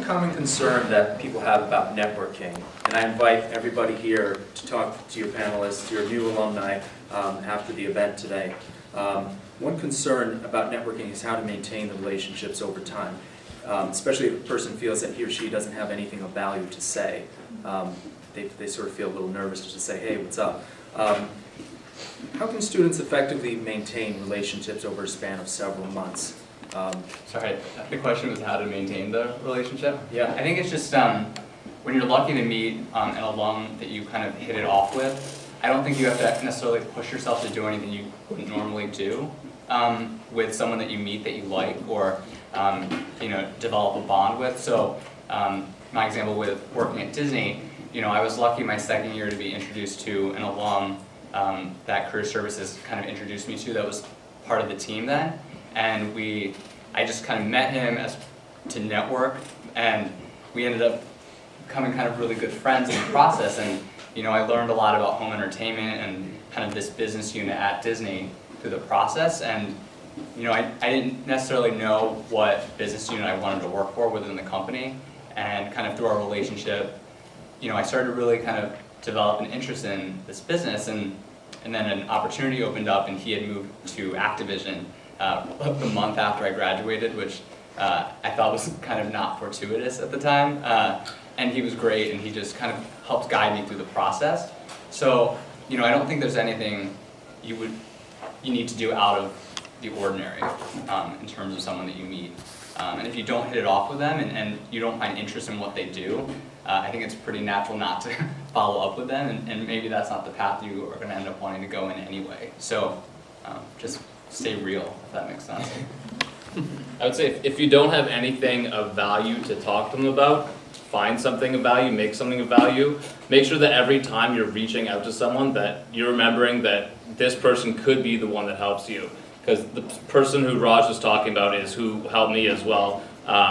common concern that people have about networking, and I invite everybody here to talk to your panelists, your new alumni, after the event today. One concern about networking is how to maintain the relationships over time, especially if a person feels that he or she doesn't have anything of value to say. They sort of feel a little nervous to just say, hey, what's up? How can students effectively maintain relationships over a span of several months? Sorry, the question was how to maintain the relationship? Yeah. I think it's just when you're lucky to meet an alum that you kind of hit it off with, I don't think you have to necessarily push yourself to do anything you wouldn't normally do with someone that you meet that you like or develop a bond with. So my example with working at Disney, I was lucky my second year to be introduced to an alum that Career Services kind of introduced me to that was part of the team then. And I just kind of met him to network, and we ended up becoming kind of really good friends in the process. And I learned a lot about home entertainment and kind of this business unit at Disney through the process. And I didn't necessarily know what business unit I wanted to work for within the company. And kind of through our relationship, I started to really kind of develop an interest in this business. And then an opportunity opened up, and he had moved to Activision the month after I graduated, which I thought was kind of not fortuitous at the time. And he was great, and he just kind of helped guide me through the process. So, I don't think there's anything you need to do out of the ordinary in terms of someone that you meet. And if you don't hit it off with them and you don't find interest in what they do, I think it's pretty natural not to follow up with them, and maybe that's not the path you are going to end up wanting to go in anyway. So just stay real, if that makes sense. I would say if you don't have anything of value to talk to them about, find something of value, make something of value. Make sure that every time you're reaching out to someone that you're remembering that this person could be the one that helps you. Because the person who Raj was talking about is who helped me as well.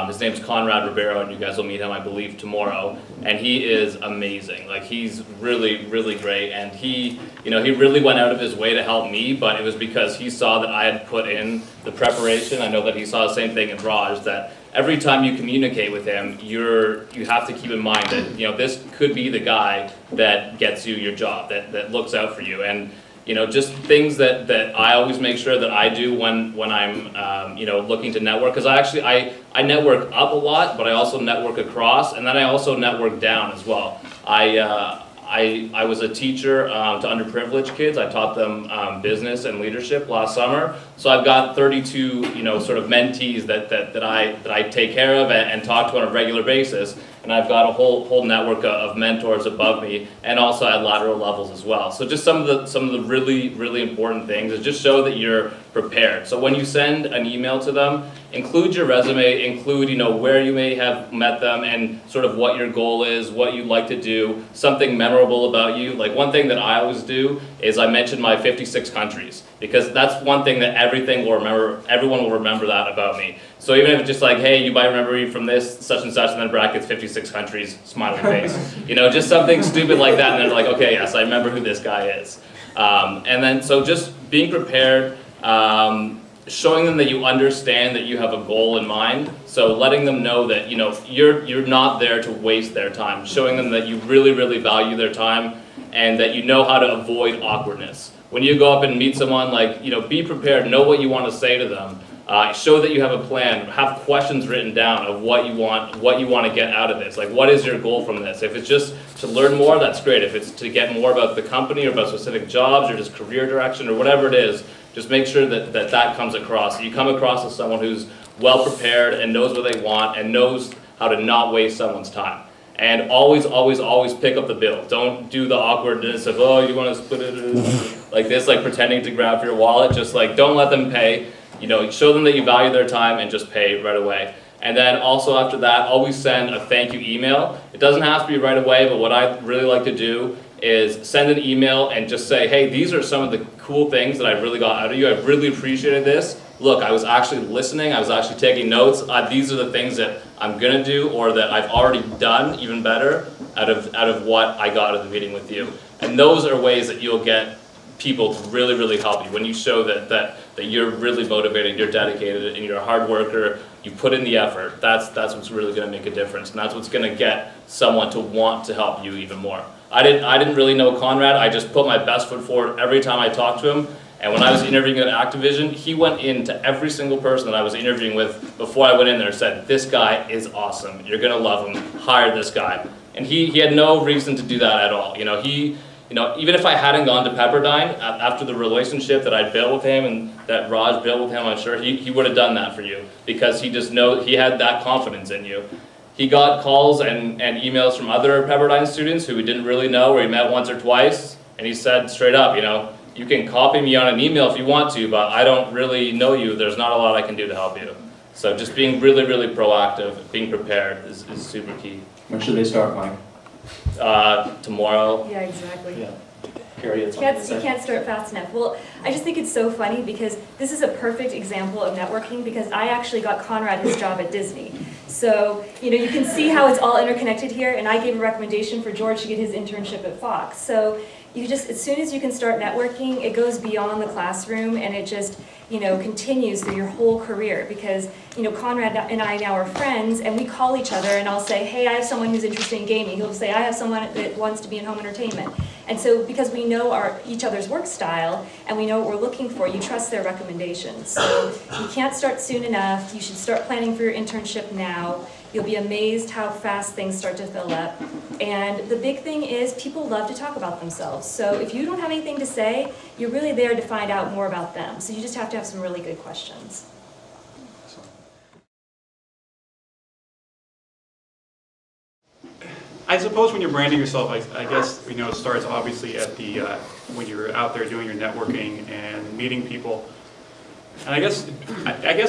His name's Conrad Ribeiro, and you guys will meet him, I believe, tomorrow. And he is amazing. Like, he's really, really great. And he really went out of his way to help me, but it was because he saw that I had put in the preparation. I know that he saw the same thing in Raj, that every time you communicate with him, you have to keep in mind that, this could be the guy that gets you your job, that looks out for you. And just things that I always make sure that I do when I'm looking to network, because I network up a lot, but I also network across, and then I also network down as well. I was a teacher to underprivileged kids. I taught them business and leadership last summer. So I've got 32 sort of mentees that I take care of and talk to on a regular basis. And I've got a whole network of mentors above me, and also at lateral levels as well. So just some of the really, really important things is just show that you're prepared. So when you send an email to them, include your resume, include where you may have met them, and sort of what your goal is, what you'd like to do, something memorable about you. Like, one thing that I always do is I mention my 56 countries, because that's one thing that everyone will remember that about me. So even if it's just like, hey, you might remember me from this, such and such, and then brackets 56 countries, smiley face. Just something stupid like that, and they're like, okay, yes, I remember who this guy is. And then, so just being prepared, showing them that you understand that you have a goal in mind. So letting them know that, you're not there to waste their time. Showing them that you really, really value their time, and that you know how to avoid awkwardness. When you go up and meet someone, be prepared, know what you want to say to them. Show that you have a plan. Have questions written down of what you want to get out of this. Like, what is your goal from this? If it's just to learn more, that's great. If it's to get more about the company or about specific jobs or just career direction or whatever it is, just make sure that comes across. You come across as someone who's well prepared and knows what they want and knows how to not waste someone's time. And always, always, always pick up the bill. Don't do the awkwardness of, oh, you want to split it like this, like pretending to grab for your wallet. Just don't let them pay. Show them that you value their time and just pay right away. And then also after that, always send a thank you email. It doesn't have to be right away, but what I really like to do is send an email and just say, hey, these are some of the cool things that I really got out of you. I really appreciated this. Look, I was actually listening. I was actually taking notes. These are the things that I'm going to do, or that I've already done even better out of what I got out of the meeting with you. And those are ways that you'll get people to really, really help you. When you show that you're really motivated, you're dedicated, and you're a hard worker, you put in the effort, that's what's really going to make a difference, and that's what's going to get someone to want to help you even more. I didn't really know Conrad. I just put my best foot forward every time I talked to him. And when I was interviewing at Activision, he went into every single person that I was interviewing with before I went in there and said, this guy is awesome. You're going to love him. Hire this guy. And he had no reason to do that at all. Even if I hadn't gone to Pepperdine, after the relationship that I built with him and that Raj built with him, I'm sure he would have done that for you, because he had that confidence in you. He got calls and emails from other Pepperdine students who he didn't really know, or he met once or twice, and he said straight up, you can copy me on an email if you want to, but I don't really know you. There's not a lot I can do to help you. So just being really, really proactive, being prepared is super key. When should they start, Mike? Tomorrow. Yeah, exactly. Yeah. Carrie, it's You can't start fast enough. Well, I just think it's so funny because this is a perfect example of networking, because I actually got Conrad his job at Disney. So, you can see how it's all interconnected here, and I gave a recommendation for George to get his internship at Fox. So as soon as you can start networking, it goes beyond the classroom, and it just, continues through your whole career, because, Conrad and I now are friends, and we call each other, and I'll say, hey, I have someone who's interested in gaming. He'll say, I have someone that wants to be in home entertainment. And so because we know each other's work style, and we know what we're looking for, you trust their recommendations. So you can't start soon enough. You should start planning for your internship now. You'll be amazed how fast things start to fill up. And the big thing is people love to talk about themselves. So if you don't have anything to say, you're really there to find out more about them. So you just have to have some really good questions. I suppose when you're branding yourself, I guess it starts obviously at the when you're out there doing your networking and meeting people. And I guess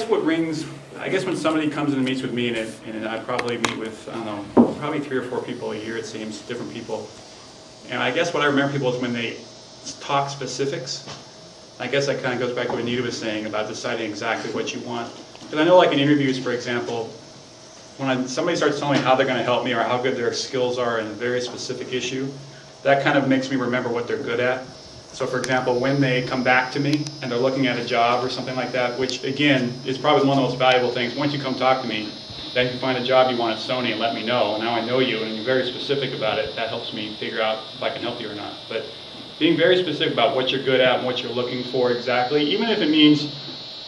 when somebody comes and meets with me, and I probably meet with probably 3 or 4 people a year, it seems, different people. And I guess what I remember people is when they talk specifics. I guess that kind of goes back to what Anita was saying about deciding exactly what you want. Because I know, like in interviews, for example, when somebody starts telling me how they're going to help me or how good their skills are in a very specific issue, that kind of makes me remember what they're good at. So for example, when they come back to me and they're looking at a job or something like that, which again is probably one of the most valuable things, once you come talk to me, then you find a job you want at Sony and let me know, and now I know you and you're very specific about it, that helps me figure out if I can help you or not. But being very specific about what you're good at and what you're looking for exactly, even if it means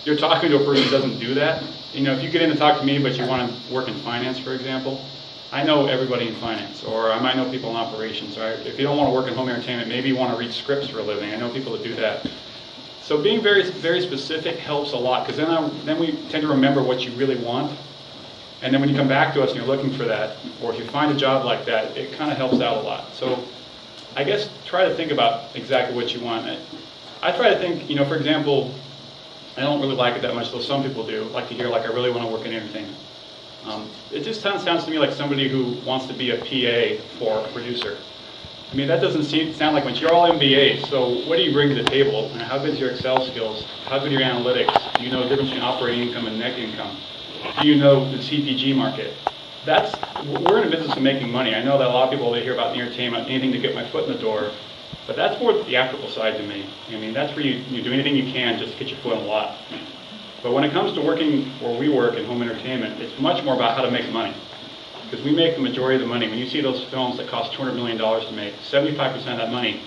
you're talking to a person who doesn't do that. If you get in to talk to me but you want to work in finance, for example, I know everybody in finance, or I might know people in operations. Or if you don't want to work in home entertainment, maybe you want to read scripts for a living. I know people that do that. So being very, very specific helps a lot, because then we tend to remember what you really want. And then when you come back to us and you're looking for that, or if you find a job like that, it kind of helps out a lot. So I guess try to think about exactly what you want. I try to think, for example, I don't really like it that much, though some people do, like to hear, like, I really want to work in entertainment. It just sounds to me like somebody who wants to be a PA for a producer. I mean, that doesn't sound like much. You're all MBAs, so what do you bring to the table? How good is your Excel skills? How good are your analytics? Do you know the difference between operating income and net income? Do you know the CPG market? We're in the business of making money. I know that a lot of people, they hear about the entertainment, anything to get my foot in the door, but that's more the theatrical side to me. I mean, that's where you do anything you can just to get your foot in the lot. But when it comes to working where we work in home entertainment, it's much more about how to make money. Because we make the majority of the money. When you see those films that cost $200 million to make, 75% of that money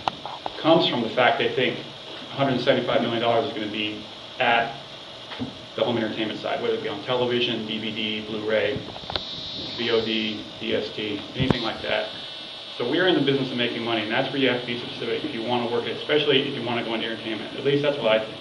comes from the fact they think $175 million is going to be at the home entertainment side, whether it be on television, DVD, Blu-ray, VOD, DST, anything like that. So we're in the business of making money, and that's where you have to be specific if you want to work, especially if you want to go into entertainment. At least that's what I think.